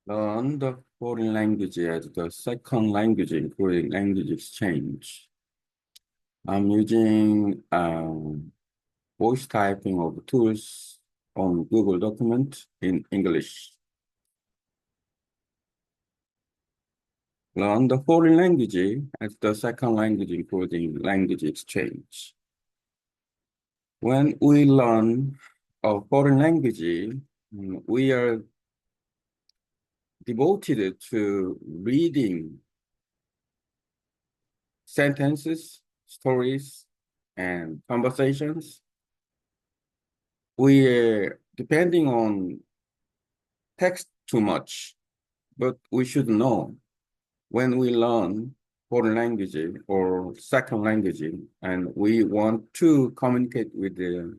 Learn the foreign language as the second language, including language exchange. I'm using voice typing of tools on Google Document in English. Learn the foreign language as the second language, including language exchange. When we learn a foreign language, we are devoted to reading sentences, stories, and conversations. We depending on text too much, but we should know when we learn foreign language or second language, and we want to communicate with the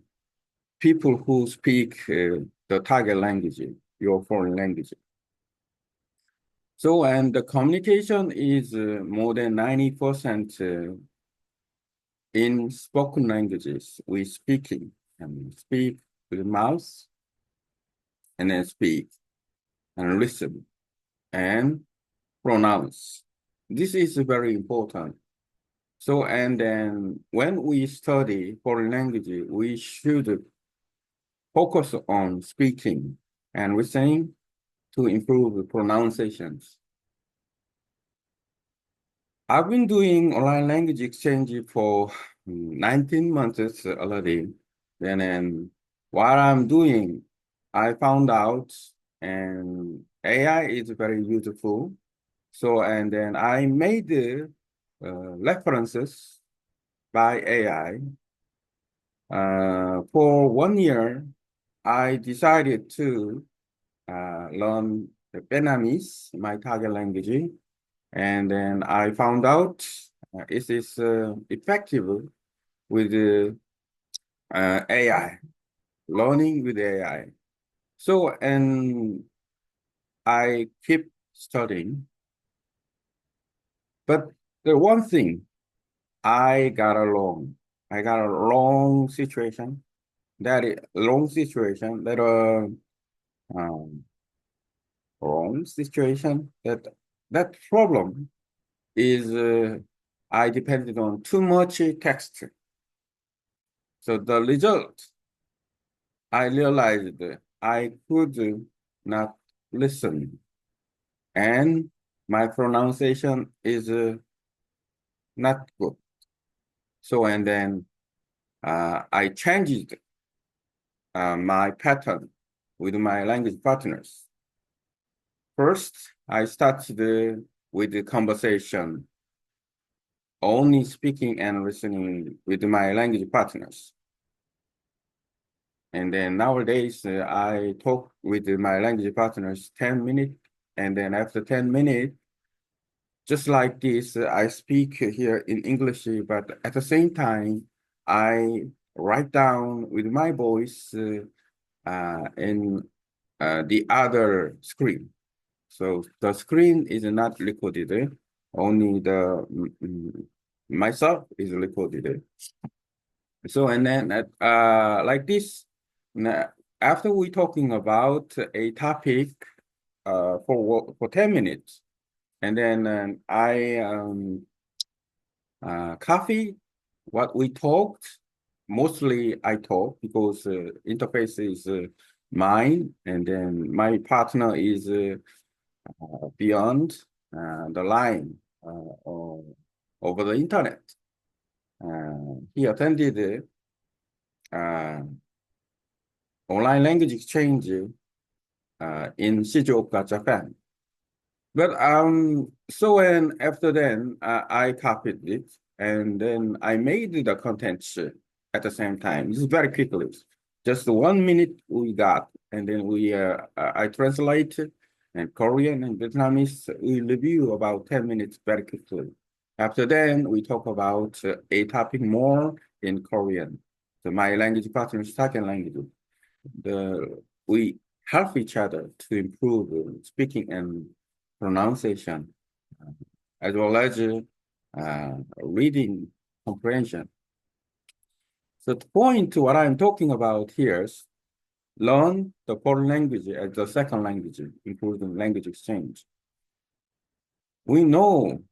people who speak the target language, your foreign language. So, and the communication is more than 90% in spoken languages. We speaking and speak with the mouth and then speak and listen and pronounce. This is very important. So, and then when we study foreign language, we should focus on speaking and listening to improve pronunciations. I've been doing online language exchange for 19 months already. And what I'm doing, I found out, and AI is very useful. So, and then I made references by AI. For 1 year, I decided to learn the Vietnamese, my target language. And then I found out it is effective with AI, learning with AI. So, and I keep studying. But the one thing I got a long situation, that um, wrong situation, that problem is I depended on too much text. So the result, I realized I could not listen, and my pronunciation is not good. So, and then I changed my pattern with my language partners. First, I started with the conversation, only speaking and listening with my language partners. And then nowadays, I talk with my language partners 10 minutes. And then after 10 minutes, just like this, I speak here in English, but at the same time, I write down with my voice in the other screen. So the screen is not recorded, only the myself is recorded. So, and then like this, after we talking about a topic for 10 minutes, and then I copy what we talked. Mostly I talk because interface is mine, and then my partner is beyond the line over the internet. He attended uh, online language exchange in Shizuoka, Japan. But so and after then, I copied it, and then I made the content at the same time. This is very quickly, just 1 minute we got, and then I translate and Korean and Vietnamese. We review about 10 minutes very quickly. After then, we talk about a topic more in Korean. So my language partner is second language. We help each other to improve speaking and pronunciation, as well as reading comprehension. So the point to what I'm talking about here is learn the foreign language as the second language, including language exchange. We know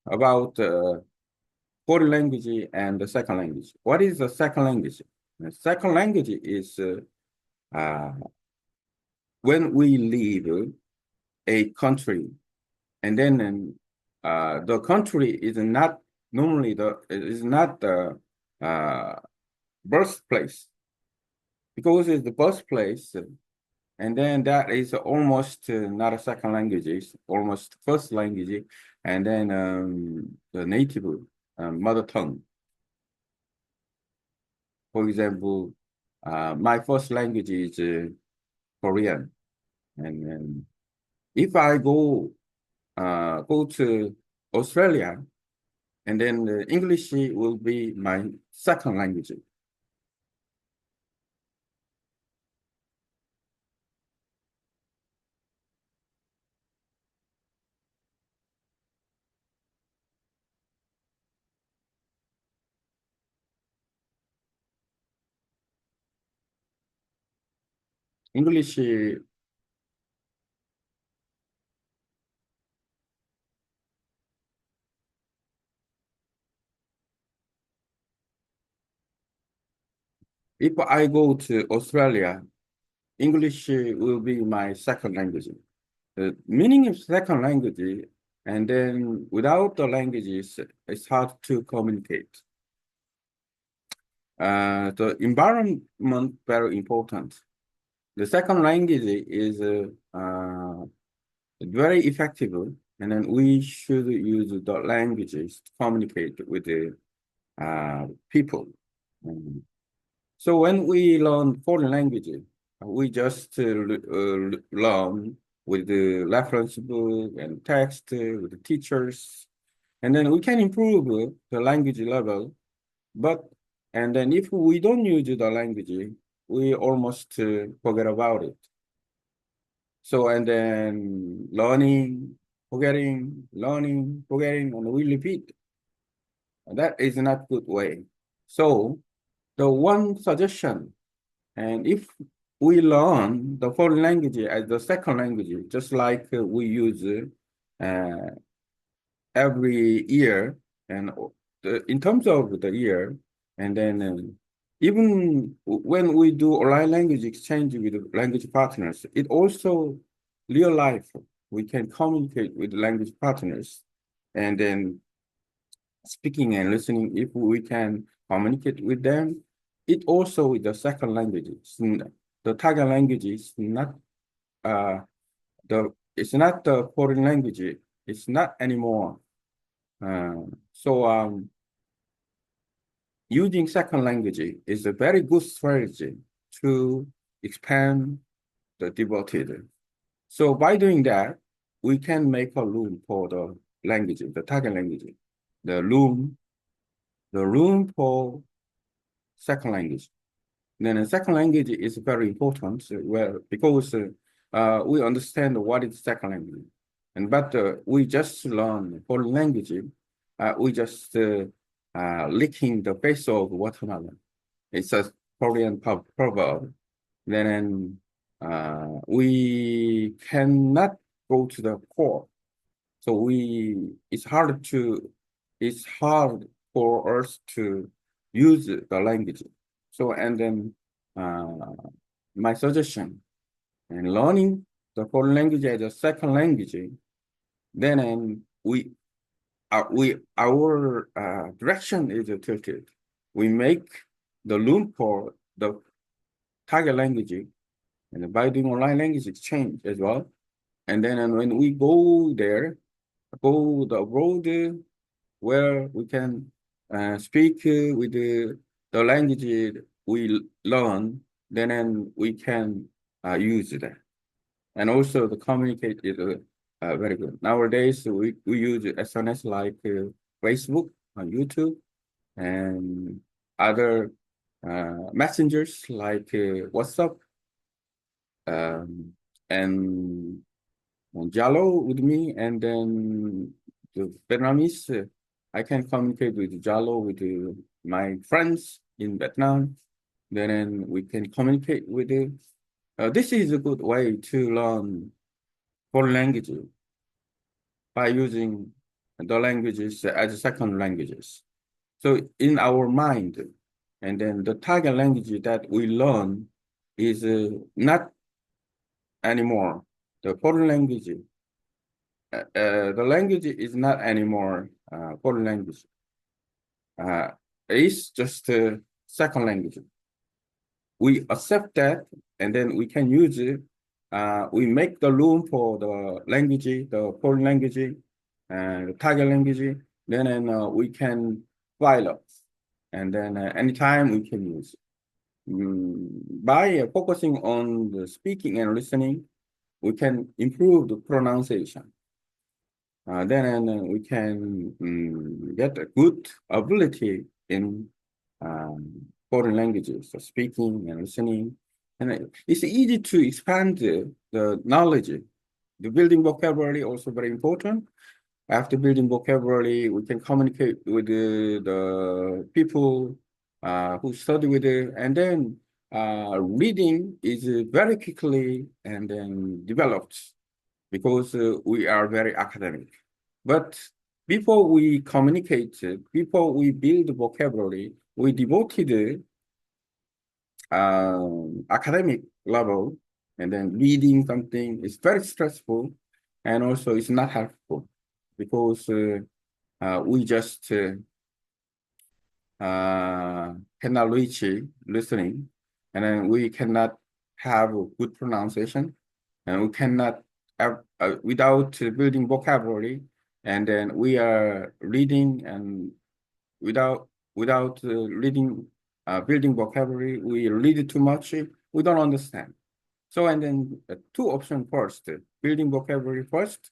about foreign language and the second language. What is the second language? The second language is uh, when we leave a country, and then the country is not normally the uh, birthplace, because it's the birthplace, and then that is almost not a second language, it's almost first language, and then the native mother tongue. For example, my first language is Korean, and if I go to Australia, and then English will be my second language. English, if I go to Australia, English will be my second language. The meaning of second language, and then without the languages, it's hard to communicate. The environment very important. The second language is very effective, and then we should use the languages to communicate with the people. So when we learn foreign languages, we just learn with the reference book and text with the teachers, and then we can improve the language level. But and then if we don't use the language, we almost forget about it. So and then learning, forgetting, learning, forgetting, and we repeat. And that is not good way. So the one suggestion, and if we learn the foreign language as the second language, just like we use uh, every year, and in terms of the year, and then even when we do online language exchange with language partners, it also real life. We can communicate with language partners, and then speaking and listening. If we can communicate with them, it also is the second language. The target language is not uh it's not the foreign language. It's not anymore. So using second language is a very good strategy to expand the devoted. So by doing that, we can make a room for the language, the target language, the room, the room for second language. Then the second language is very important because we understand what is second language. And but we just learn foreign language, we just licking the face of watermelon. It's a Korean proverb. Then we cannot go to the core. So it's hard for us to use the language. So and then uh, my suggestion in learning the foreign language as a second language, then our direction is tilted. We make the room for the target language, and by doing online language exchange as well. And then and when we go there, go the abroad where we can speak with the language we learn, then and we can use that. And also the communicate is very good. Nowadays, we use SNS like Facebook, YouTube, and other messengers like WhatsApp, and Jalo with me, and then the Vietnamese. I can communicate with Jalo with my friends in Vietnam. Then we can communicate with This is a good way to learn foreign language by using the languages as second languages. So in our mind, and then the target language that we learn is not anymore the foreign language. The language is not anymore foreign language. Uh, it's just a second language. We accept that, and then we can use it. We make the room for the language, the foreign language, the target language. Then we can file up, and then anytime we can use it. By focusing on the speaking and listening, we can improve the pronunciation. Then we can get a good ability in foreign languages, so speaking and listening. And it's easy to expand the knowledge. The building vocabulary also very important. After building vocabulary, we can communicate with the people who study with it. And then reading is very quickly and then developed because we are very academic. But before we communicate, before we build vocabulary, we devoted academic level, and then reading something is very stressful, and also it's not helpful because we just cannot reach listening, and then we cannot have a good pronunciation, and we cannot have, without building vocabulary, and then we are reading and without reading building vocabulary, we read too much, we don't understand. So and then two options first, building vocabulary first,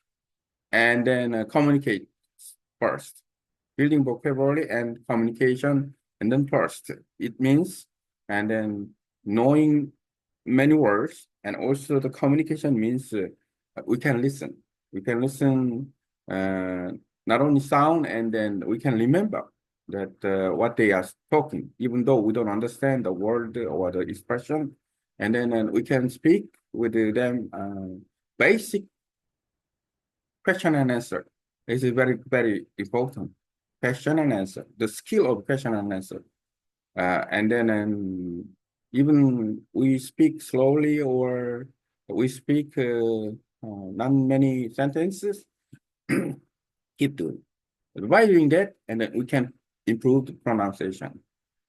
and then communicate first. Building vocabulary and communication, and then first. It means, and then knowing many words, and also the communication means we can listen. We can listen not only sound, and then we can remember that what they are talking, even though we don't understand the word or the expression, and then we can speak with them basic question and answer. This is very, very important. Question and answer, the skill of question and answer. And then even we speak slowly or we speak not many sentences, keep doing. By doing that, and then we can improve the pronunciation.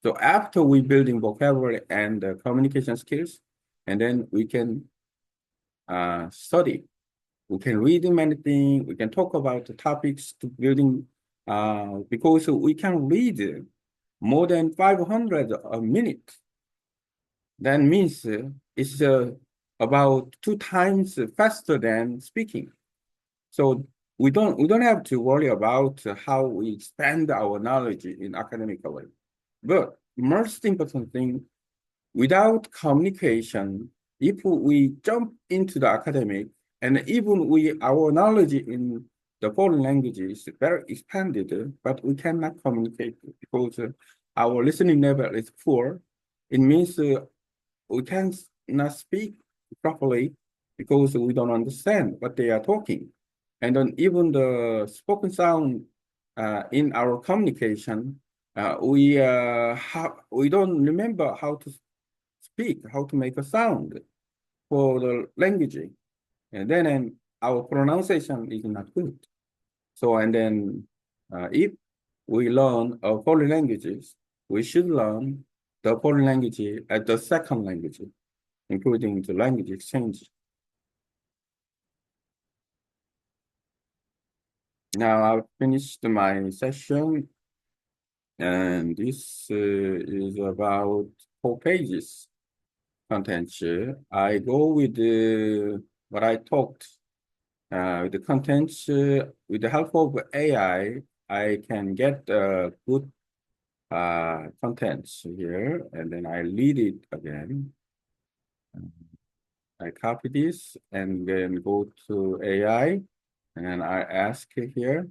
So after we building vocabulary and communication skills, and then we can study. We can read many things. We can talk about the topics to building because we can read more than 500 a minute. That means it's about 2 times faster than speaking. So we don't have to worry about how we expand our knowledge in academic way. But most important thing, without communication, if we jump into the academic, and even our knowledge in the foreign language is very expanded, but we cannot communicate because our listening level is poor. It means we cannot speak properly because we don't understand what they are talking. And then even the spoken sound in our communication, we don't remember how to speak, how to make a sound for the language. And then our pronunciation is not good. So, and then if we learn foreign languages, we should learn the foreign language as the second language, including the language exchange. Now I've finished my session, and this is about 4 pages content. I go with what I talked with the content. With the help of AI, I can get good contents here, and then I read it again. I copy this and then go to AI, and I ask here,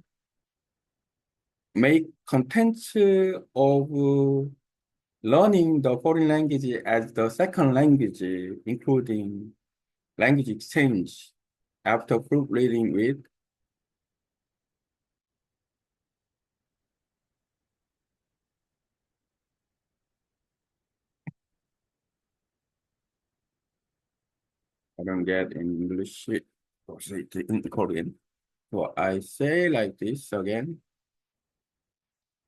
make content of learning the foreign language as the second language, including language exchange after proofreading with. I don't get in English or say it in Korean. So I say like this again.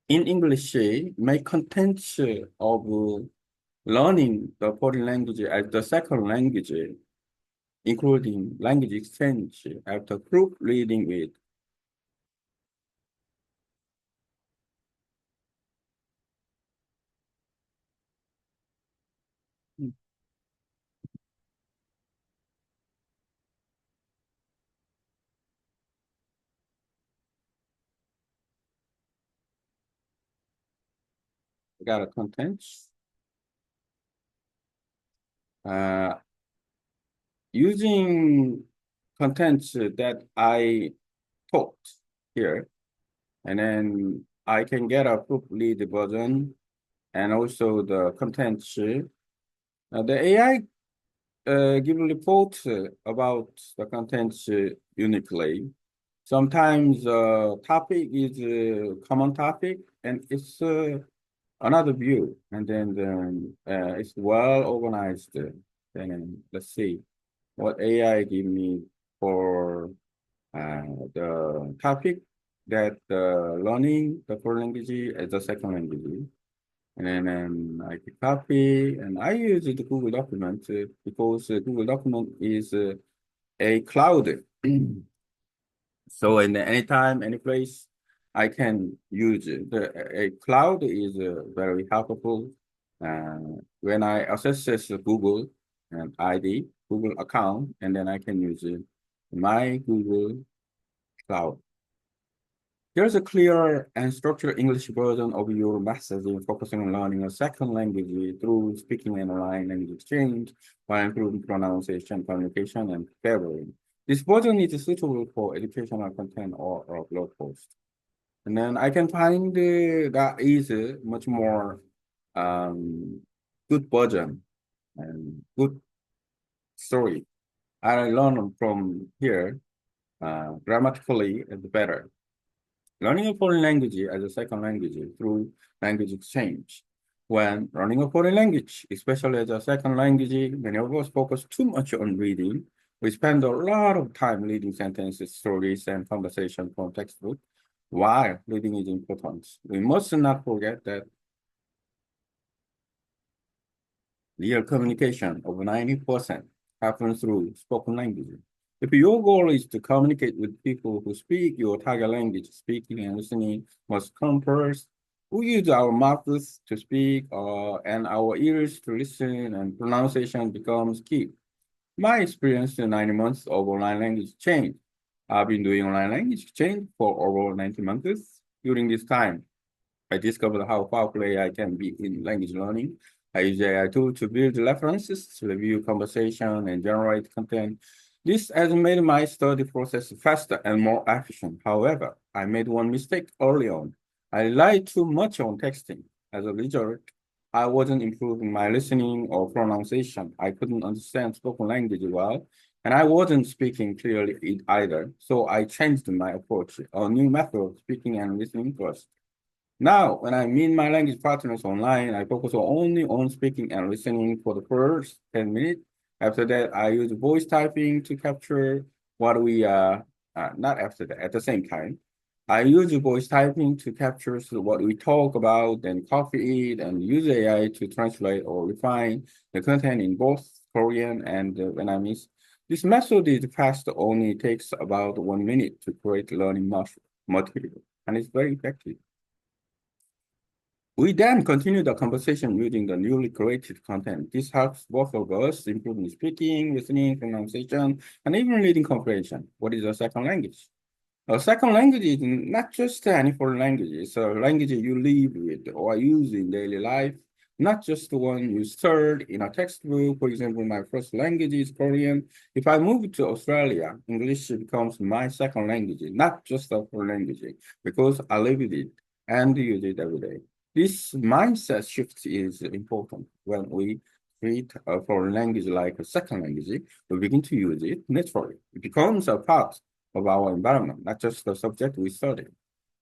In English, my content of learning the foreign language as the second language, including language exchange after proofreading with. I got a content. Uh, Using contents that I taught here, and then I can get a proofread version and also the contents. The AI give report about the contents uniquely. Sometimes topic is a common topic and it's another view, and then it's well organized. And let's see what AI give me for the topic that learning the foreign language as a second language. And then I can copy and I use the Google document because Google document is a cloud. So in anytime, any place, I can use it. A cloud is very helpful. When I access Google and ID, Google account, and then I can use my Google Cloud. There's a clear and structured English version of your messaging focusing on learning a second language through speaking and online language exchange while improving pronunciation, communication, and vocabulary. This version is suitable for educational content or blog post. And then I can find that is a much more um, good version and good story. I learn from here grammatically is better. Learning a foreign language as a second language through language exchange. When learning a foreign language, especially as a second language, many of us focus too much on reading. We spend a lot of time reading sentences, stories, and conversation from textbook. While reading is important, we must not forget that real communication over 90% happens through spoken language. If your goal is to communicate with people who speak your target language, speaking and listening must come first. We use our mouths to speak and our ears to listen, and pronunciation becomes key. My experience in 90 months of online language change. I've been doing online language change for over 90 months. During this time, I discovered how powerful AI can be in language learning. I use AI tool to build references, to review conversation, and generate content. This has made my study process faster and more efficient. However, I made one mistake early on. I relied too much on texting. As a result, I wasn't improving my listening or pronunciation. I couldn't understand spoken language well, and I wasn't speaking clearly either. So I changed my approach, a new method of speaking and listening first. Now, when I meet my language partners online, I focus only on speaking and listening for the first 10 minutes. After that, I use voice typing to capture what we, not after that, at the same time. I use voice typing to capture what we talk about, then copy it and use AI to translate or refine the content in both Korean and Vietnamese. This method is fast, only takes about 1 minute to create learning material, and it's very effective. We then continue the conversation using the newly created content. This helps both of us improve speaking, listening, pronunciation, and even reading comprehension. What is a second language? A second language is not just any foreign language. It's a language you live with or use in daily life, not just the one you studied in a textbook. For example, my first language is Korean. If I move to Australia, English becomes my second language, not just a foreign language, because I live with it and use it every day. This mindset shift is important. When we treat a foreign language like a second language, we begin to use it naturally. It becomes a part of our environment, not just the subject we study.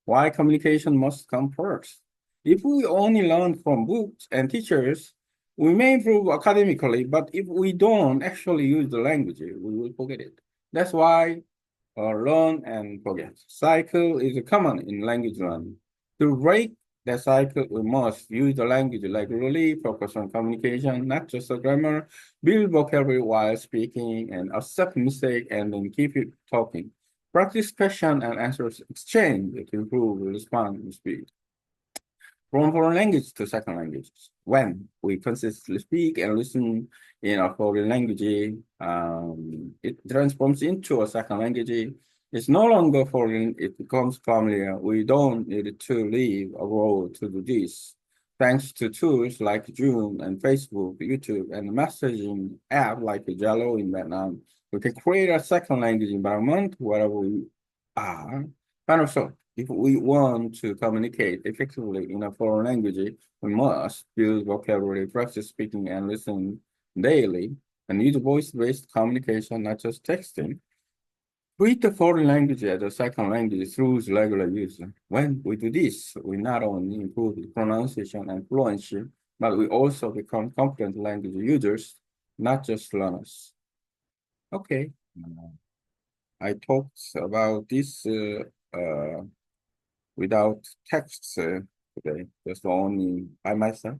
Why communication must come first? If we only learn from books and teachers, we may improve academically, but if we don't actually use the language, we will forget it. That's why learn and forget cycle is common in language learning. To break that cycle, we must use the language regularly, focus on communication, not just the grammar, build vocabulary while speaking, and accept mistake and then keep it talking. Practice question and answers exchange to improve response speed. From foreign language to second languages. When we consistently speak and listen in a foreign language, it transforms into a second language. It's no longer foreign, it becomes familiar. We don't need to leave abroad to do this. Thanks to tools like Zoom and Facebook, YouTube, and messaging app like Jello in Vietnam, we can create a second language environment wherever we are. And also, if we want to communicate effectively in a foreign language, we must build vocabulary, practice speaking and listening daily, and use voice-based communication, not just texting. Treat the foreign language as a second language through regular use. When we do this, we not only improve pronunciation and fluency, but we also become competent language users, not just learners. Okay. I talked about this without text today, just only by myself.